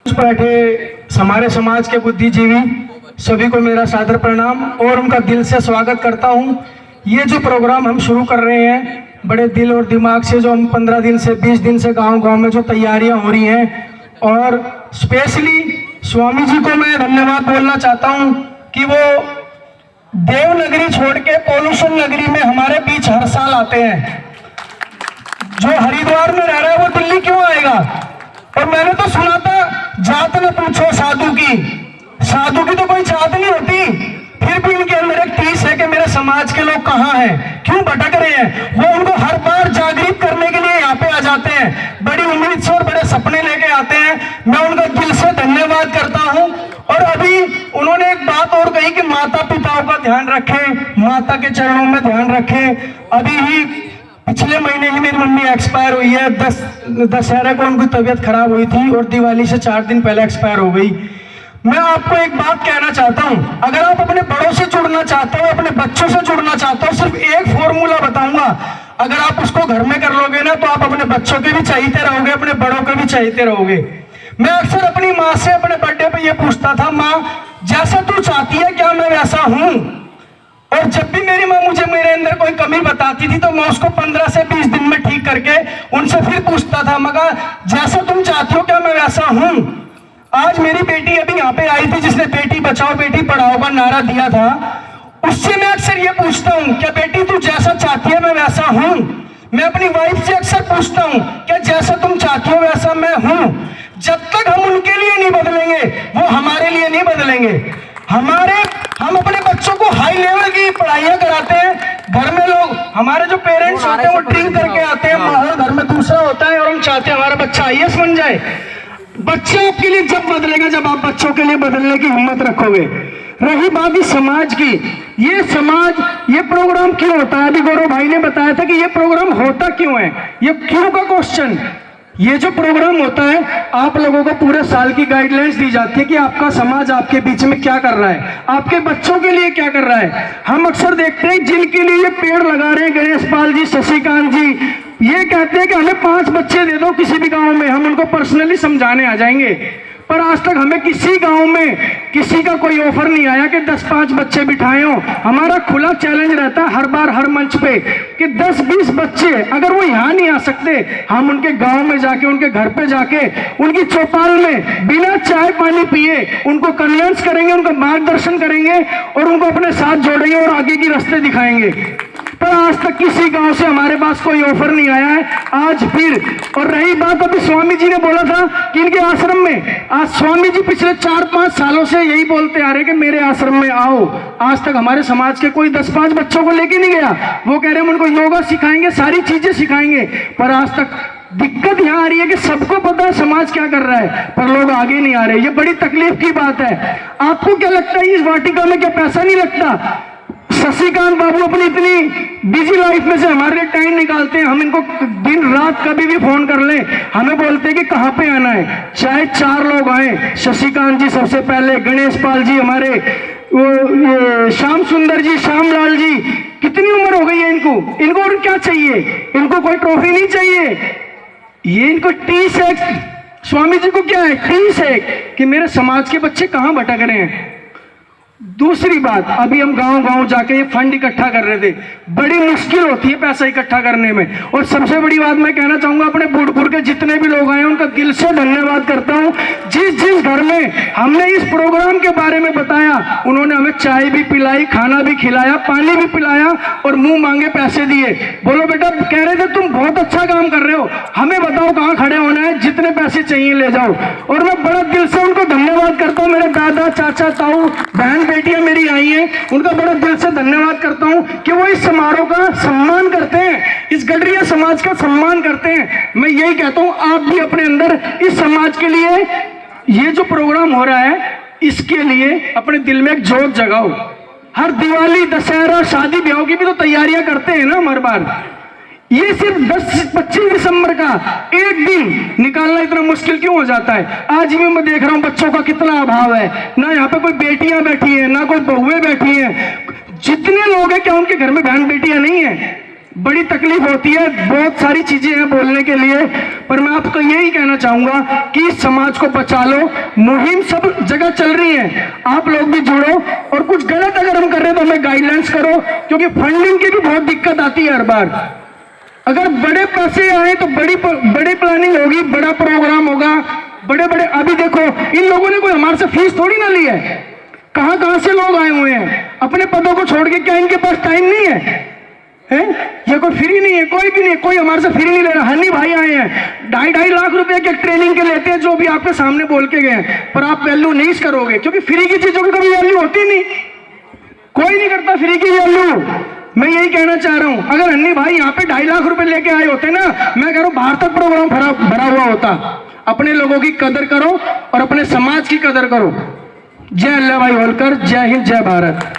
बैठे हमारे समाज के बुद्धिजीवी सभी को मेरा सादर प्रणाम और उनका दिल से स्वागत करता हूं। ये जो प्रोग्राम हम शुरू कर रहे हैं बड़े दिल और दिमाग से, जो हम 15 दिन से 20 दिन से गांव-गांव में जो तैयारियां हो रही हैं, और स्पेशली स्वामी जी को मैं धन्यवाद बोलना चाहता हूं कि वो देवनगरी छोड़ के पॉल्यूशन नगरी में हमारे बीच हर साल आते हैं। जो हरिद्वार में रह रहा है वो दिल्ली क्यों आएगा? और मैंने तो सुना था जात न पूछो साधु की तो कोई जात नहीं होती, फिर भी इनके अंदर एक टीस है कि मेरे समाज के लोग कहाँ हैं, क्यों भटक रहे हैं। वो उनको हर बार जागृत करने के लिए यहाँ पे आ जाते हैं, बड़ी उम्मीद से और बड़े सपने लेके आते हैं। मैं उनका दिल से धन्यवाद करता हूँ। और अभी उन्होंने एक बात और कही कि माता पिताओं का ध्यान रखें, माता के चरणों में ध्यान रखें। अभी ही पिछले महीने ही मेरी मम्मी एक्सपायर हुई है। दशहरा को उनकी तबीयत खराब हुई थी और दिवाली से 4 दिन पहले एक्सपायर हो गई। मैं आपको एक बात कहना चाहता हूं, अगर आप अपने बड़ों से जुड़ना चाहते हो, अपने बच्चों से जुड़ना चाहते हो, सिर्फ एक फॉर्मूला बताऊंगा। अगर आप उसको घर में कर लोगे ना तो आप अपने बच्चों के भी चाहते रहोगे, अपने बड़ों के भी चाहते रहोगे। मैं अक्सर अपनी माँ से अपने बर्थडे पे ये पूछता था, माँ जैसा तू चाहती है क्या मैं वैसा हूं? और जब भी मेरी माँ मुझे मेरे अंदर कोई कमी बताती थी तो मैं उसको 15 से 20 दिन में ठीक करके उनसे फिर पूछता था, मगर जैसा तुम चाहती हो क्या मैं वैसा हूं? आज मेरी बेटी अभी यहाँ पे आई थी जिसने बेटी बचाओ बेटी पढ़ाओ का नारा दिया था, उससे मैं अक्सर ये पूछता हूँ क्या बेटी तू जैसा चाहती है मैं वैसा हूं? मैं अपनी वाइफ से अक्सर पूछता हूँ क्या जैसा तुम चाहती हो वैसा मैं हूं? जब तक हम उनके लिए नहीं बदलेंगे वो हमारे लिए नहीं बदलेंगे। हम अपने बच्चों को हाई लेवल की पढ़ाइयाँ कराते हैं, घर में लोग हमारे जो पेरेंट्स होते हैं वो ड्रिंक करके आते हैं, माहौल घर में दूसरा होता है और हम चाहते हैं हमारा बच्चा आईएएस बन जाए। बच्चे आपके लिए जब बदलेगा जब आप बच्चों के लिए बदलने की हिम्मत रखोगे। रही बात इस समाज की, ये प्रोग्राम क्यों होता है? अभी गौरव भाई ने बताया था कि ये प्रोग्राम होता क्यों है, ये क्यों का क्वेश्चन। ये जो प्रोग्राम होता है आप लोगों को पूरे साल की गाइडलाइंस दी जाती है कि आपका समाज आपके बीच में क्या कर रहा है, आपके बच्चों के लिए क्या कर रहा है। हम अक्सर देखते हैं जिनके लिए ये पेड़ लगा रहे हैं, गणेश पाल जी, शशिकांत जी, ये कहते हैं कि हमें 5 बच्चे दे दो किसी भी गांव में, हम उनको पर्सनली समझाने आ जाएंगे। पर आज तक हमें किसी गांव में किसी का कोई ऑफर नहीं आया कि 10-5 बच्चे बिठाए हो। हमारा खुला चैलेंज रहता है हर बार हर मंच पे कि 10-20 बच्चे अगर वो यहाँ नहीं आ सकते, हम उनके गांव में जाके, उनके घर पे जाके, उनकी चौपाल में बिना चाय पानी पिए उनको कन्विंस करेंगे, उनको मार्गदर्शन करेंगे और उनको अपने साथ जोड़ेंगे और आगे की रास्ते दिखाएंगे। पर आज तक किसी गांव से हमारे पास कोई ऑफर नहीं आया है, आज फिर। और रही बात, अभी स्वामी जी ने बोला था कि इनके आश्रम में, आज स्वामी जी पिछले 4-5 सालों से यही बोलते आ रहे कि मेरे आश्रम में आओ। आज तक हमारे समाज के कोई 10-5 बच्चों को लेके नहीं गया। वो कह रहे हैं उनको योगा सिखाएंगे, सारी चीजें सिखाएंगे, पर आज तक दिक्कत यहाँ आ रही है कि सबको पता है समाज क्या कर रहा है पर लोग आगे नहीं आ रहे। ये बड़ी तकलीफ की बात है। आपको क्या लगता है इस वाटिका में क्या पैसा नहीं लगता? शशिकांत बाबू अपनी इतनी बिजी लाइफ में से हमारे लिए टाइम निकालते हैं, हम इनको दिन रात कभी भी फोन कर लें हमें बोलते हैं कि कहाँ पे आना है, चाहे 4 लोग आए। शशिकांत जी सबसे पहले, गणेश पाल जी हमारे, वो श्याम सुंदर जी, श्यामलाल जी, कितनी उम्र हो गई है इनको और क्या चाहिए? इनको कोई ट्रॉफी नहीं चाहिए, ये इनको टीस है। स्वामी जी को क्या है? टीस है कि मेरे समाज के बच्चे कहाँ भटक रहे हैं। दूसरी बात, अभी हम गांव-गांव जाके ये फंड इकट्ठा कर रहे थे, बड़ी मुश्किल होती है पैसा इकट्ठा करने में। और सबसे बड़ी बात मैं कहना चाहूंगा, अपने बुढ़पुर के जितने भी लोग आए उनका दिल से धन्यवाद करता हूं। जिस घर में हमने इस प्रोग्राम के बारे में बताया उन्होंने हमें चाय भी पिलाई, खाना भी खिलाया, पानी भी पिलाया और मुंह मांगे पैसे दिए। बोलो बेटा, कह रहे थे तुम बहुत अच्छा काम कर रहे हो, हमें बताओ कहाँ खड़े होना है, जितने पैसे चाहिए ले जाओ। और मैं बड़ा दिल से उनको धन्यवाद करता हूँ। मेरे दादा, चाचा, ताऊ, बहन बेटियां मेरी आई हैं, उनका बड़ा दिल से धन्यवाद करता हूं कि वो इस समारोह का सम्मान करते हैं, इस गडरिया समाज का सम्मान करते हैं। मैं यही कहता हूं आप भी अपने अंदर इस समाज के लिए, ये जो प्रोग्राम हो रहा है इसके लिए अपने दिल में एक जोत जगाओ। हर दिवाली, दशहरा, शादी ब्याह की भी तो तैयारियां करते हैं ना हर बार। ये सिर्फ 10-25 दिसंबर का एक दिन निकालना इतना मुश्किल क्यों हो जाता है? आज भी मैं देख रहा हूँ बच्चों का कितना अभाव है, ना यहाँ पे कोई बेटियां बैठी हैं, ना कोई बहुएं बैठी हैं। जितने लोग हैं क्या उनके घर में बहन बेटियां नहीं है? बड़ी तकलीफ होती है, बहुत सारी चीजें हैं बोलने के लिए, पर मैं आपको यही कहना चाहूंगा कि इस समाज को बचा लो। मुहिम सब जगह चल रही है, आप लोग भी जुड़ो, और कुछ गलत अगर हम कर रहे हैं तो हमें गाइडलाइंस करो, क्योंकि फंडिंग की भी बहुत दिक्कत आती है हर बार। अगर बड़े पैसे आए तो बड़ी प्लानिंग होगी, बड़ा प्रोग्राम होगा, बड़े बड़े। अभी देखो इन लोगों ने कोई हमारे से फीस थोड़ी ना ली है, कहां कहां से लोग आए हुए हैं अपने पदों को छोड़ के। क्या इनके पास टाइम नहीं है? ये कोई फ्री नहीं है, कोई भी नहीं, कोई हमारे से फ्री नहीं ले रहा। हनी भाई आए हैं, 2.5 लाख रुपए के ट्रेनिंग के लेते हैं, जो भी आपके सामने बोल के गए, पर आप वैल्यू नहीं करोगे, क्योंकि फ्री की चीजों की कभी वैल्यू होती नहीं, कोई नहीं करता फ्री की वैल्यू। मैं यही कहना चाह रहा हूं, अगर हन्नी भाई यहाँ पे 2.5 लाख रुपए लेके आए होते ना, मैं कह रहा हूं बाहर तक प्रोग्राम भरा हुआ होता। अपने लोगों की कदर करो और अपने समाज की कदर करो। जय अल्लाह भाई होलकर, जय हिंद, जय भारत।